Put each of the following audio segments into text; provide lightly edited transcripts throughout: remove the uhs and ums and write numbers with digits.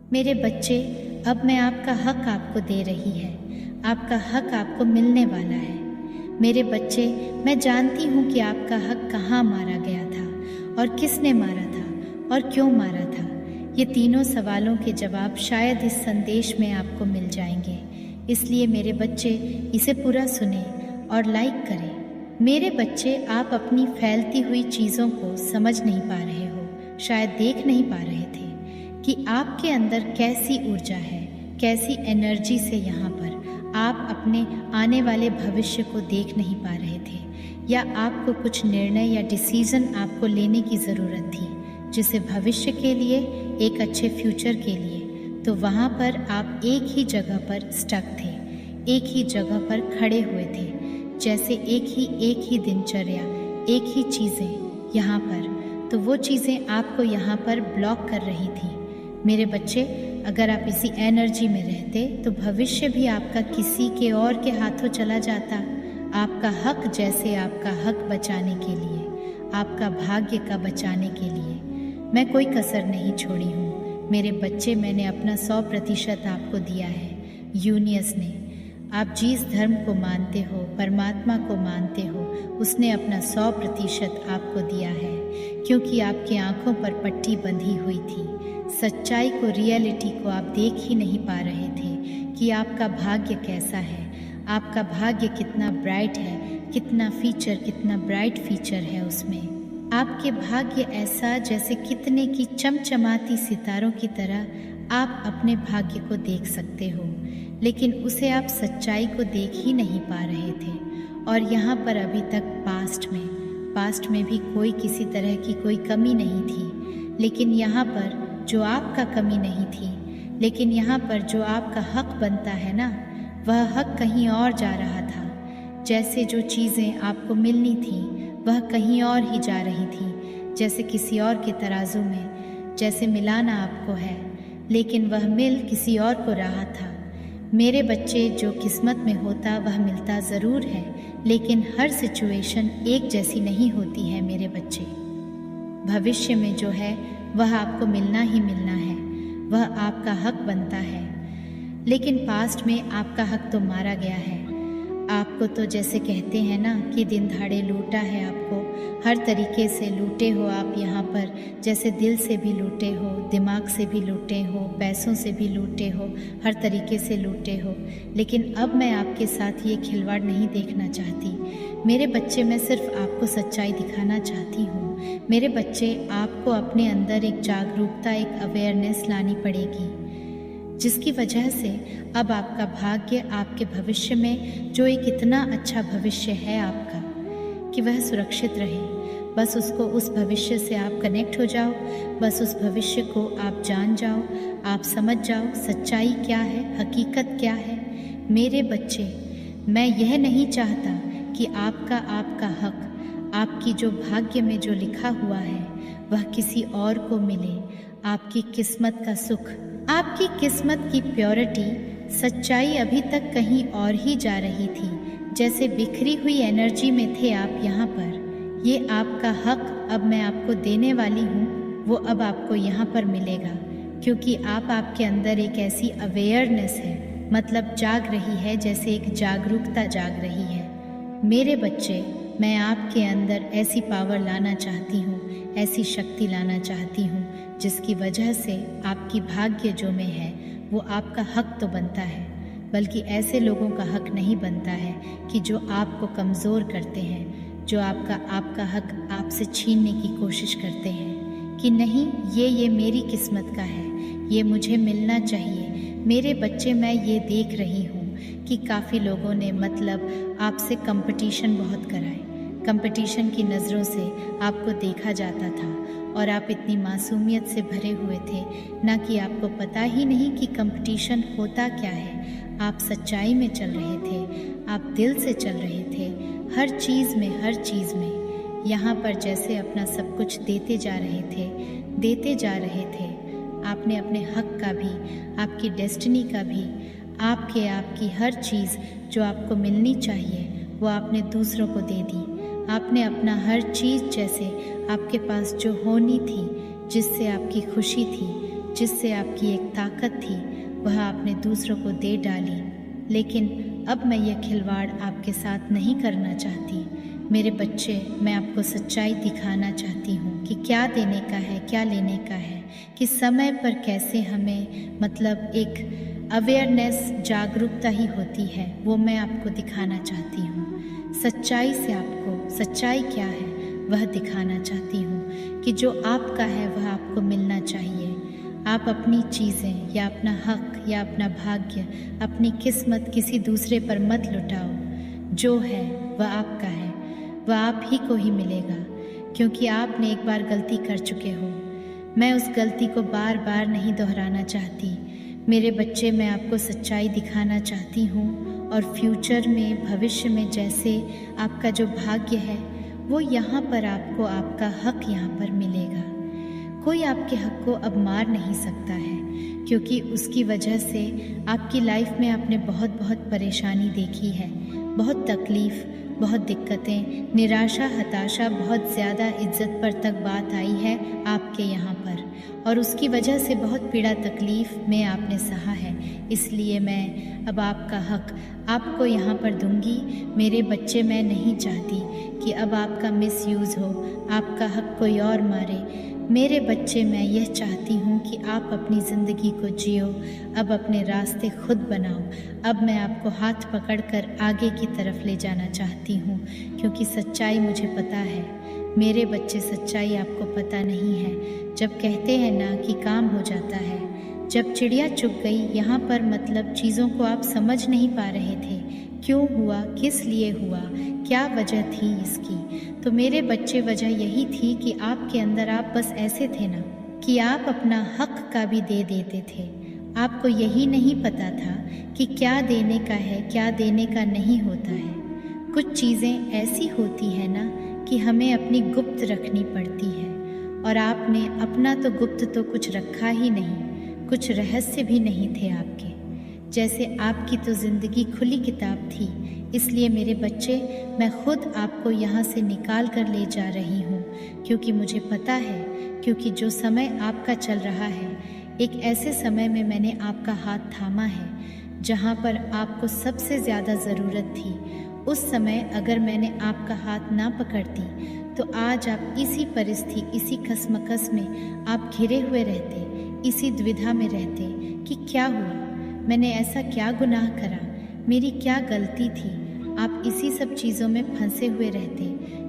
मेरे बच्चे, अब मैं आपका हक आपको दे रही है। आपका हक आपको मिलने वाला है। मेरे बच्चे, मैं जानती हूँ कि आपका हक कहाँ मारा गया था और किसने मारा था और क्यों मारा था। ये तीनों सवालों के जवाब शायद इस संदेश में आपको मिल जाएंगे। इसलिए मेरे बच्चे, इसे पूरा सुने और लाइक करें। मेरे बच्चे, आप अपनी फैलती हुई चीज़ों को समझ नहीं पा रहे हो, शायद देख नहीं पा रहे थे कि आपके अंदर कैसी ऊर्जा है, कैसी एनर्जी से यहाँ पर आप अपने आने वाले भविष्य को देख नहीं पा रहे थे, या आपको कुछ निर्णय या डिसीज़न आपको लेने की ज़रूरत थी, जिसे भविष्य के लिए, एक अच्छे फ्यूचर के लिए। तो वहाँ पर आप एक ही जगह पर स्टक थे, एक ही जगह पर खड़े हुए थे, जैसे एक ही दिनचर्या, एक ही चीज़ें यहाँ पर। तो वो चीज़ें आपको यहाँ पर ब्लॉक कर रही थी। मेरे बच्चे, अगर आप इसी एनर्जी में रहते तो भविष्य भी आपका किसी के और के हाथों चला जाता। आपका हक, जैसे आपका हक बचाने के लिए, आपका भाग्य का बचाने के लिए मैं कोई कसर नहीं छोड़ी हूँ। मेरे बच्चे, मैंने अपना 100% आपको दिया है, यूनिवर्स ने। आप जिस धर्म को मानते हो, परमात्मा को मानते हो, उसने अपना 100% आपको दिया है, क्योंकि आपकी आंखों पर पट्टी बंधी हुई थी। सच्चाई को, रियलिटी को आप देख ही नहीं पा रहे थे कि आपका भाग्य कैसा है, आपका भाग्य कितना ब्राइट है, कितना ब्राइट फीचर है उसमें। आपके भाग्य ऐसा जैसे कितने की चमचमाती सितारों की तरह आप अपने भाग्य को देख सकते हो, लेकिन उसे आप सच्चाई को देख ही नहीं पा रहे थे। और यहाँ पर अभी तक पास्ट में भी कोई किसी तरह की कोई कमी नहीं थी, लेकिन यहाँ पर जो आपका कमी नहीं थी, लेकिन यहाँ पर जो आपका हक बनता है ना, वह हक कहीं और जा रहा था। जैसे जो चीज़ें आपको मिलनी थी वह कहीं और ही जा रही थी, जैसे किसी और के तराजू में, जैसे मिलाना आपको है, लेकिन वह मिल किसी और को रहा था। मेरे बच्चे, जो किस्मत में होता वह मिलता ज़रूर है, लेकिन हर सिचुएशन एक जैसी नहीं होती है मेरे बच्चे। भविष्य में जो है वह आपको मिलना ही मिलना है, वह आपका हक बनता है। लेकिन पास्ट में आपका हक तो मारा गया है। आपको तो जैसे कहते हैं ना कि दिन दहाड़े लूटा है, आपको हर तरीके से लूटे हो आप यहाँ पर, जैसे दिल से भी लूटे हो, दिमाग से भी लूटे हो, पैसों से भी लूटे हो, हर तरीके से लूटे हो। लेकिन अब मैं आपके साथ ये खिलवाड़ नहीं देखना चाहती मेरे बच्चे। मैं सिर्फ आपको सच्चाई दिखाना चाहती हूँ। मेरे बच्चे, आपको अपने अंदर एक जागरूकता, एक अवेयरनेस लानी पड़ेगी, जिसकी वजह से अब आपका भाग्य, आपके भविष्य में जो एक इतना अच्छा भविष्य है आपका, कि वह सुरक्षित रहे। बस उसको, उस भविष्य से आप कनेक्ट हो जाओ, बस उस भविष्य को आप जान जाओ, आप समझ जाओ सच्चाई क्या है, हकीकत क्या है। मेरे बच्चे, मैं यह नहीं चाहता कि आपका हक, आपकी जो भाग्य में जो लिखा हुआ है वह किसी और को मिले। आपकी किस्मत का सुख, आपकी किस्मत की प्योरिटी, सच्चाई अभी तक कहीं और ही जा रही थी, जैसे बिखरी हुई एनर्जी में थे आप यहाँ पर। ये आपका हक अब मैं आपको देने वाली हूँ, वो अब आपको यहाँ पर मिलेगा, क्योंकि आपके अंदर एक ऐसी अवेयरनेस है, मतलब जाग रही है, जैसे एक जागरूकता जाग रही है। मेरे बच्चे, मैं आपके अंदर ऐसी पावर लाना चाहती हूँ, ऐसी शक्ति लाना चाहती हूँ, जिसकी वजह से आपकी भाग्य जो में है वो आपका हक तो बनता है, बल्कि ऐसे लोगों का हक नहीं बनता है कि जो आपको कमज़ोर करते हैं, जो आपका हक आपसे छीनने की कोशिश करते हैं कि नहीं, ये मेरी किस्मत का है, ये मुझे मिलना चाहिए। मेरे बच्चे, मैं ये देख रही हूँ कि काफ़ी लोगों ने मतलब आपसे कंपटीशन बहुत कराए। कंपटीशन की नज़रों से आपको देखा जाता था और आप इतनी मासूमियत से भरे हुए थे ना कि आपको पता ही नहीं कि कंपटीशन होता क्या है। आप सच्चाई में चल रहे थे, आप दिल से चल रहे थे, हर चीज़ में यहाँ पर जैसे अपना सब कुछ देते जा रहे थे। आपने अपने हक का भी, आपकी डेस्टिनी का भी, आपकी हर चीज़ जो आपको मिलनी चाहिए वो आपने दूसरों को दे दी। आपने अपना हर चीज़, जैसे आपके पास जो होनी थी, जिससे आपकी खुशी थी, जिससे आपकी एक ताकत थी वह आपने दूसरों को दे डाली। लेकिन अब मैं यह खिलवाड़ आपके साथ नहीं करना चाहती। मेरे बच्चे, मैं आपको सच्चाई दिखाना चाहती हूँ कि क्या देने का है, क्या लेने का है, कि समय पर कैसे हमें मतलब एक अवेयरनेस, जागरूकता ही होती है, वो मैं आपको दिखाना चाहती हूँ। सच्चाई से आपको सच्चाई क्या है वह दिखाना चाहती हूँ कि जो आपका है वह आपको मिलना चाहिए। आप अपनी चीज़ें या अपना हक या अपना भाग्य, अपनी किस्मत किसी दूसरे पर मत लुटाओ। जो है वह आपका है, वह आप ही को ही मिलेगा, क्योंकि आपने एक बार गलती कर चुके हो। मैं उस गलती को बार बार नहीं दोहराना चाहती। मेरे बच्चे, मैं आपको सच्चाई दिखाना चाहती हूँ और फ्यूचर में, भविष्य में जैसे आपका जो भाग्य है वो यहाँ पर आपको आपका हक यहाँ पर मिलेगा। कोई आपके हक को अब मार नहीं सकता है, क्योंकि उसकी वजह से आपकी लाइफ में आपने बहुत बहुत परेशानी देखी है, बहुत तकलीफ़, बहुत दिक्कतें, निराशा, हताशा, बहुत ज़्यादा इज्जत पर तक बात आई है आपके यहाँ पर, और उसकी वजह से बहुत पीड़ा तकलीफ़ में आपने सहा है। इसलिए मैं अब आपका हक आपको यहाँ पर दूंगी। मेरे बच्चे, मैं नहीं चाहती कि अब आपका मिसयूज़ हो, आपका हक कोई और मारे। मेरे बच्चे, मैं यह चाहती हूँ कि आप अपनी ज़िंदगी को जियो, अब अपने रास्ते खुद बनाओ। अब मैं आपको हाथ पकड़कर आगे की तरफ ले जाना चाहती हूँ, क्योंकि सच्चाई मुझे पता है। मेरे बच्चे, सच्चाई आपको पता नहीं है। जब कहते हैं ना कि काम हो जाता है, जब चिड़िया चुग गई यहाँ पर, मतलब चीज़ों को आप समझ नहीं पा रहे थे, क्यों हुआ, किस लिए हुआ, क्या वजह थी इसकी। तो मेरे बच्चे, वजह यही थी कि आपके अंदर आप बस ऐसे थे ना कि आप अपना हक का भी दे देते थे। आपको यही नहीं पता था कि क्या देने का है, क्या देने का नहीं होता है। कुछ चीज़ें ऐसी होती है ना कि हमें अपनी गुप्त रखनी पड़ती है, और आपने अपना तो गुप्त तो कुछ रखा ही नहीं, कुछ रहस्य भी नहीं थे आपके। जैसे आपकी तो ज़िंदगी खुली किताब थी। इसलिए मेरे बच्चे, मैं खुद आपको यहाँ से निकाल कर ले जा रही हूँ, क्योंकि मुझे पता है, क्योंकि जो समय आपका चल रहा है, एक ऐसे समय में मैंने आपका हाथ थामा है जहाँ पर आपको सबसे ज़्यादा ज़रूरत थी। उस समय अगर मैंने आपका हाथ ना पकड़ती तो आज आप इसी परिस्थिति, इसी कसमकस में आप घिरे हुए रहते, इसी द्विधा में रहते कि क्या हुआ, मैंने ऐसा क्या गुनाह करा, मेरी क्या गलती थी। आप इसी सब चीज़ों में फंसे हुए रहते।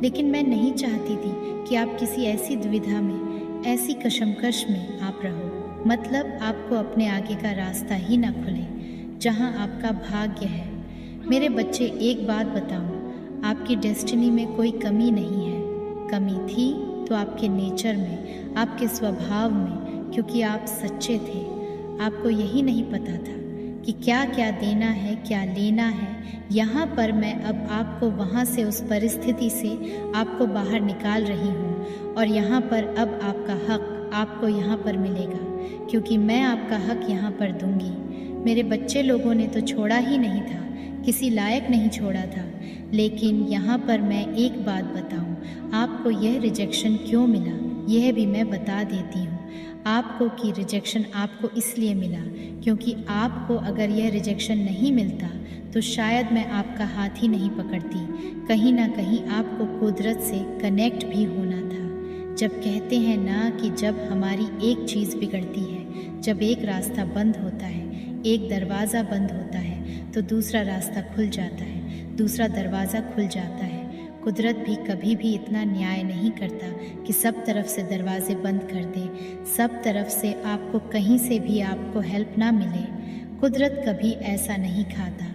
लेकिन मैं नहीं चाहती थी कि आप किसी ऐसी दुविधा में, ऐसी कशमकश में आप रहो, मतलब आपको अपने आगे का रास्ता ही ना खुले जहाँ आपका भाग्य है। मेरे बच्चे, एक बात बताऊँ, आपकी डेस्टिनी में कोई कमी नहीं है। कमी थी तो आपके नेचर में, आपके स्वभाव में, क्योंकि आप सच्चे थे। आपको यही नहीं पता था कि क्या क्या देना है, क्या लेना है। यहाँ पर मैं अब आपको वहाँ से, उस परिस्थिति से आपको बाहर निकाल रही हूँ, और यहाँ पर अब आपका हक आपको यहाँ पर मिलेगा, क्योंकि मैं आपका हक यहाँ पर दूंगी। मेरे बच्चे लोगों ने तो छोड़ा ही नहीं था, किसी लायक नहीं छोड़ा था। लेकिन यहाँ पर मैं एक बात बताऊँ, आपको यह रिजेक्शन क्यों मिला, यह भी मैं बता देती हूँ आपको कि रिजेक्शन आपको इसलिए मिला क्योंकि आपको अगर यह रिजेक्शन नहीं मिलता तो शायद मैं आपका हाथ ही नहीं पकड़ती। कहीं ना कहीं आपको कुदरत से कनेक्ट भी होना था। जब कहते हैं ना कि जब हमारी एक चीज़ बिगड़ती है, जब एक रास्ता बंद होता है, एक दरवाज़ा बंद होता है तो दूसरा रास्ता खुल जाता है, दूसरा दरवाज़ा खुल जाता है। कुदरत भी कभी भी इतना न्याय नहीं करता कि सब तरफ से दरवाजे बंद कर दे, सब तरफ से आपको कहीं से भी आपको हेल्प ना मिले। कुदरत कभी ऐसा नहीं खाता।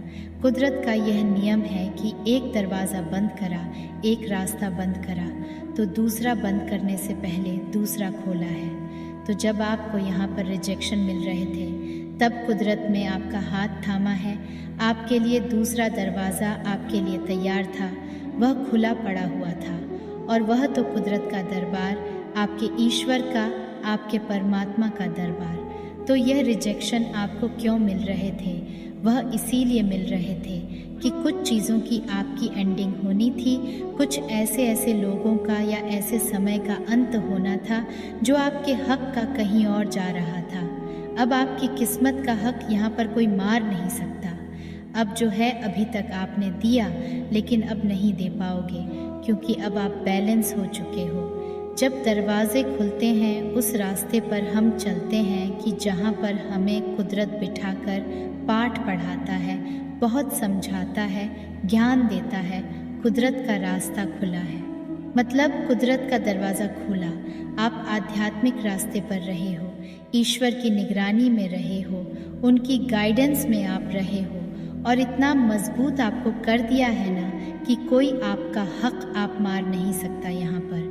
कुदरत का यह नियम है कि एक दरवाज़ा बंद करा, एक रास्ता बंद करा तो दूसरा बंद करने से पहले दूसरा खोला है। तो जब आपको यहाँ पर रिजेक्शन मिल रहे थे तब कुदरत में आपका हाथ थामा है, आपके लिए दूसरा दरवाज़ा आपके लिए तैयार था, वह खुला पड़ा हुआ था। और वह तो कुदरत का दरबार, आपके ईश्वर का, आपके परमात्मा का दरबार। तो यह रिजेक्शन आपको क्यों मिल रहे थे, वह इसीलिए मिल रहे थे कि कुछ चीज़ों की आपकी एंडिंग होनी थी, कुछ ऐसे लोगों का या ऐसे समय का अंत होना था जो आपके हक का कहीं और जा रहा था। अब आपकी किस्मत का हक यहाँ पर कोई मार नहीं सकता। अब जो है अभी तक आपने दिया, लेकिन अब नहीं दे पाओगे, क्योंकि अब आप बैलेंस हो चुके हो। जब दरवाजे खुलते हैं उस रास्ते पर हम चलते हैं कि जहाँ पर हमें कुदरत बिठाकर पाठ पढ़ाता है, बहुत समझाता है, ज्ञान देता है। कुदरत का रास्ता खुला है, मतलब कुदरत का दरवाज़ा खुला। आप आध्यात्मिक रास्ते पर रहे हो, ईश्वर की निगरानी में रहे हो, उनकी गाइडेंस में आप रहे हो, और इतना मजबूत आपको कर दिया है ना कि कोई आपका हक आप मार नहीं सकता यहाँ पर।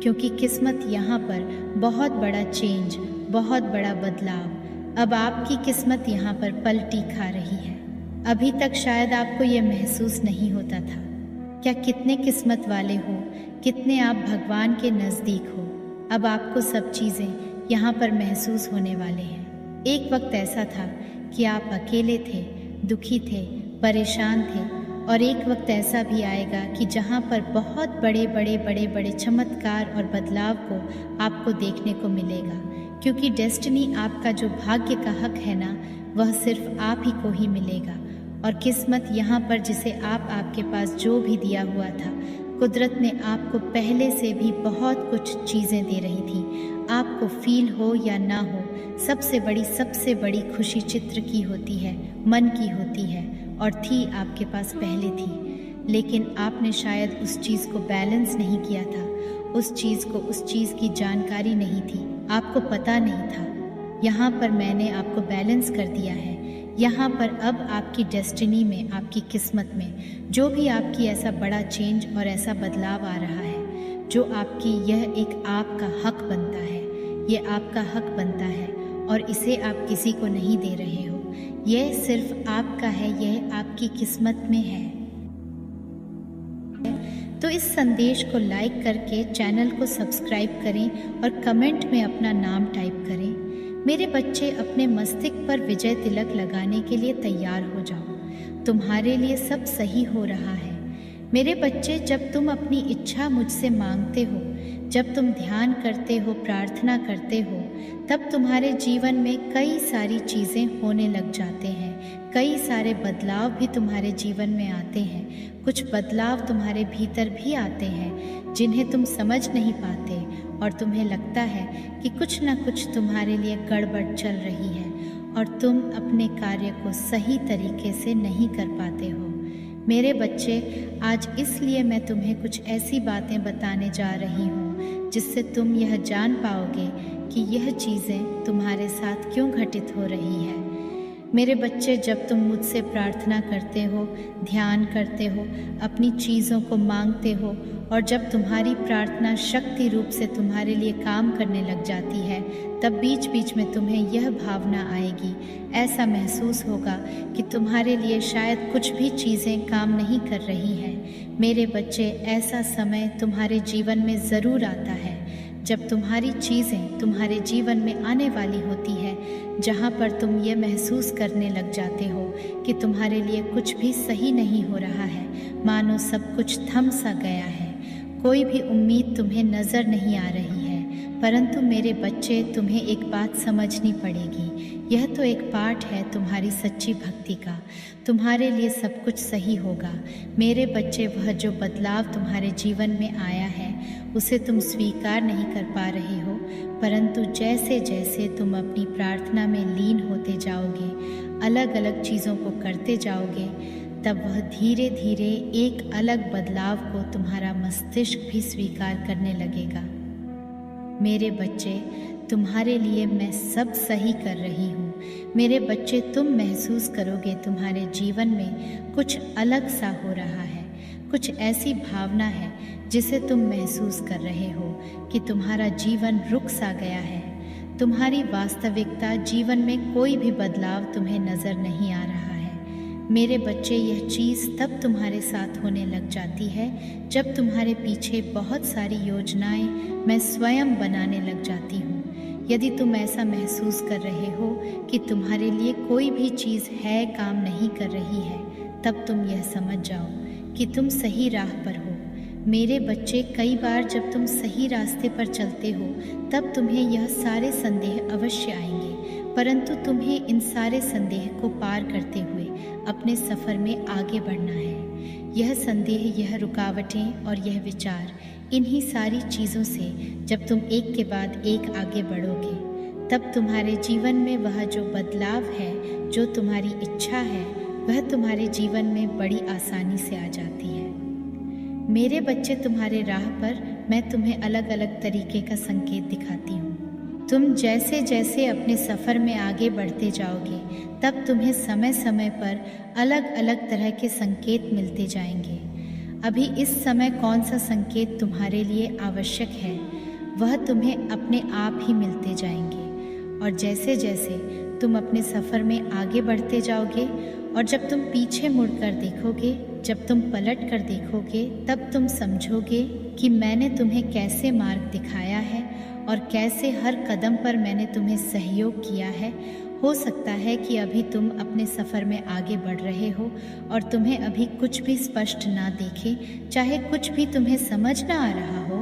क्योंकि किस्मत यहाँ पर बहुत बड़ा चेंज, बहुत बड़ा बदलाव। अब आपकी किस्मत यहाँ पर पलटी खा रही है। अभी तक शायद आपको ये महसूस नहीं होता था। क्या कितने किस्मत वाले हो, कितने आप भगवान के नज़दीक हो। अब आपको सब चीज़ें यहाँ पर महसूस होने वाले हैं। एक वक्त ऐसा था कि आप अकेले थे, दुखी थे, परेशान थे, और एक वक्त ऐसा भी आएगा कि जहाँ पर बहुत बड़े बड़े बड़े बड़े चमत्कार और बदलाव को आपको देखने को मिलेगा। क्योंकि डेस्टिनी, आपका जो भाग्य का हक है ना, वह सिर्फ आप ही को ही मिलेगा। और किस्मत यहाँ पर जिसे आपके पास जो भी दिया हुआ था, कुदरत ने आपको पहले से भी बहुत कुछ चीज़ें दे रही थी। आपको फील हो या ना हो, सबसे बड़ी खुशी चित्र की होती है, मन की होती है, और थी आपके पास पहले थी। लेकिन आपने शायद उस चीज़ को बैलेंस नहीं किया था, उस चीज़ की जानकारी नहीं थी, आपको पता नहीं था। यहाँ पर मैंने आपको बैलेंस कर दिया है। यहाँ पर अब आपकी डेस्टिनी में, आपकी किस्मत में जो भी आपकी ऐसा बड़ा चेंज और ऐसा बदलाव आ रहा है, जो आपकी, यह एक आपका हक बनता है। ये आपका हक बनता है और इसे आप किसी को नहीं दे रहे हो। यह सिर्फ आपका है, यह आपकी किस्मत में है। तो इस संदेश को लाइक करके चैनल को सब्सक्राइब करें और कमेंट में अपना नाम टाइप करें। मेरे बच्चे, अपने मस्तिष्क पर विजय तिलक लगाने के लिए तैयार हो जाओ। तुम्हारे लिए सब सही हो रहा है। मेरे बच्चे, जब तुम अपनी इच्छा मुझसे मांगते हो, जब तुम ध्यान करते हो, प्रार्थना करते हो, तब तुम्हारे जीवन में कई सारी चीज़ें होने लग जाते हैं। कई सारे बदलाव भी तुम्हारे जीवन में आते हैं। कुछ बदलाव तुम्हारे भीतर भी आते हैं जिन्हें तुम समझ नहीं पाते, और तुम्हें लगता है कि कुछ ना कुछ तुम्हारे लिए गड़बड़ चल रही है और तुम अपने कार्य को सही तरीके से नहीं कर पाते हो। मेरे बच्चे, आज इसलिए मैं तुम्हें कुछ ऐसी बातें बताने जा रही हूँ जिससे तुम यह जान पाओगे कि यह चीज़ें तुम्हारे साथ क्यों घटित हो रही है। मेरे बच्चे, जब तुम मुझसे प्रार्थना करते हो, ध्यान करते हो, अपनी चीज़ों को मांगते हो, और जब तुम्हारी प्रार्थना शक्ति रूप से तुम्हारे लिए काम करने लग जाती है, तब बीच बीच में तुम्हें यह भावना आएगी, ऐसा महसूस होगा कि तुम्हारे लिए शायद कुछ भी चीज़ें काम नहीं कर रही हैं। मेरे बच्चे, ऐसा समय तुम्हारे जीवन में ज़रूर आता है जब तुम्हारी चीज़ें तुम्हारे जीवन में आने वाली होती है, जहाँ पर तुम ये महसूस करने लग जाते हो कि तुम्हारे लिए कुछ भी सही नहीं हो रहा है, मानो सब कुछ थम सा गया है, कोई भी उम्मीद तुम्हें नज़र नहीं आ रही है। परंतु मेरे बच्चे, तुम्हें एक बात समझनी पड़ेगी। यह तो एक पाठ है तुम्हारी सच्ची भक्ति का। तुम्हारे लिए सब कुछ सही होगा। मेरे बच्चे, वह जो बदलाव तुम्हारे जीवन में आया है उसे तुम स्वीकार नहीं कर पा रहे हो, परंतु जैसे जैसे तुम अपनी प्रार्थना में लीन होते जाओगे, अलग अलग चीज़ों को करते जाओगे, तब वह धीरे धीरे एक अलग बदलाव को तुम्हारा मस्तिष्क भी स्वीकार करने लगेगा। मेरे बच्चे, तुम्हारे लिए मैं सब सही कर रही हूँ। मेरे बच्चे, तुम महसूस करोगे तुम्हारे जीवन में कुछ अलग सा हो रहा है। कुछ ऐसी भावना है जिसे तुम महसूस कर रहे हो कि तुम्हारा जीवन रुक सा गया है। तुम्हारी वास्तविकता जीवन में कोई भी बदलाव तुम्हें नज़र नहीं आ रहा है। मेरे बच्चे, यह चीज़ तब तुम्हारे साथ होने लग जाती है जब तुम्हारे पीछे बहुत सारी योजनाएं मैं स्वयं बनाने लग जाती हूँ। यदि तुम ऐसा महसूस कर रहे हो कि तुम्हारे लिए कोई भी चीज़ है, काम नहीं कर रही है, तब तुम यह समझ जाओ कि तुम सही राह पर हो। मेरे बच्चे, कई बार जब तुम सही रास्ते पर चलते हो तब तुम्हें यह सारे संदेह अवश्य आएंगे, परंतु तुम्हें इन सारे संदेह को पार करते हुए अपने सफ़र में आगे बढ़ना है। यह संदेह, यह रुकावटें और यह विचार, इन्हीं सारी चीज़ों से जब तुम एक के बाद एक आगे बढ़ोगे, तब तुम्हारे जीवन में वह जो बदलाव है, जो तुम्हारी इच्छा है, वह तुम्हारे जीवन में बड़ी आसानी से आ जाती है। मेरे बच्चे, तुम्हारे राह पर मैं तुम्हें अलग अलग तरीके का संकेत दिखाती हूँ। तुम जैसे जैसे अपने सफ़र में आगे बढ़ते जाओगे, तब तुम्हें समय समय पर अलग अलग तरह के संकेत मिलते जाएंगे। अभी इस समय कौन सा संकेत तुम्हारे लिए आवश्यक है, वह तुम्हें अपने आप ही मिलते जाएंगे। और जैसे जैसे तुम अपने सफ़र में आगे बढ़ते जाओगे और जब तुम पीछे मुड़कर देखोगे, जब तुम पलट कर देखोगे, तब तुम समझोगे कि मैंने तुम्हें कैसे मार्ग दिखाया है और कैसे हर कदम पर मैंने तुम्हें सहयोग किया है। हो सकता है कि अभी तुम अपने सफ़र में आगे बढ़ रहे हो और तुम्हें अभी कुछ भी स्पष्ट ना दिखे, चाहे कुछ भी तुम्हें समझ ना आ रहा हो,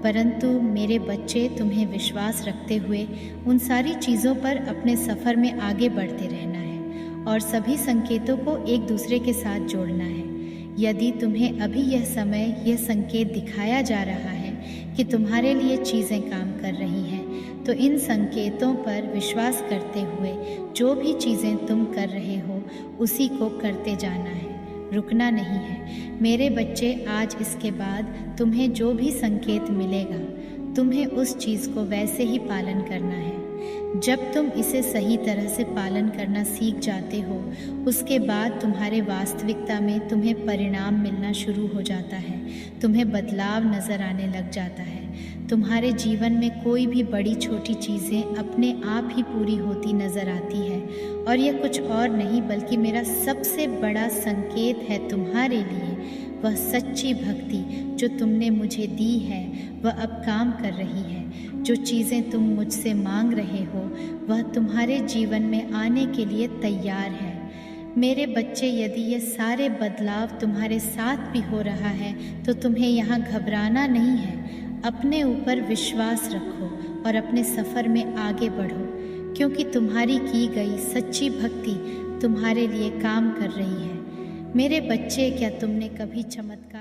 परंतु मेरे बच्चे, तुम्हें विश्वास रखते हुए उन सारी चीज़ों पर अपने सफ़र में आगे बढ़ते रहना है और सभी संकेतों को एक दूसरे के साथ जोड़ना है। यदि तुम्हें अभी यह समय, यह संकेत दिखाया जा रहा है कि तुम्हारे लिए चीज़ें काम कर रही हैं, तो इन संकेतों पर विश्वास करते हुए जो भी चीज़ें तुम कर रहे हो, उसी को करते जाना है, रुकना नहीं है। मेरे बच्चे, आज इसके बाद तुम्हें जो भी संकेत मिलेगा, तुम्हें उस चीज़ को वैसे ही पालन करना है। जब तुम इसे सही तरह से पालन करना सीख जाते हो, उसके बाद तुम्हारे वास्तविकता में तुम्हें परिणाम मिलना शुरू हो जाता है, तुम्हें बदलाव नज़र आने लग जाता है। तुम्हारे जीवन में कोई भी बड़ी छोटी चीज़ें अपने आप ही पूरी होती नज़र आती है और यह कुछ और नहीं बल्कि मेरा सबसे बड़ा संकेत है तुम्हारे लिए। वह सच्ची भक्ति जो तुमने मुझे दी है, वह अब काम कर रही है। जो चीज़ें तुम मुझसे मांग रहे हो, वह तुम्हारे जीवन में आने के लिए तैयार है। मेरे बच्चे, यदि ये सारे बदलाव तुम्हारे साथ भी हो रहा है, तो तुम्हें यहाँ घबराना नहीं है। अपने ऊपर विश्वास रखो और अपने सफ़र में आगे बढ़ो, क्योंकि तुम्हारी की गई सच्ची भक्ति तुम्हारे लिए काम कर रही है। मेरे बच्चे, क्या तुमने कभी चमत्कार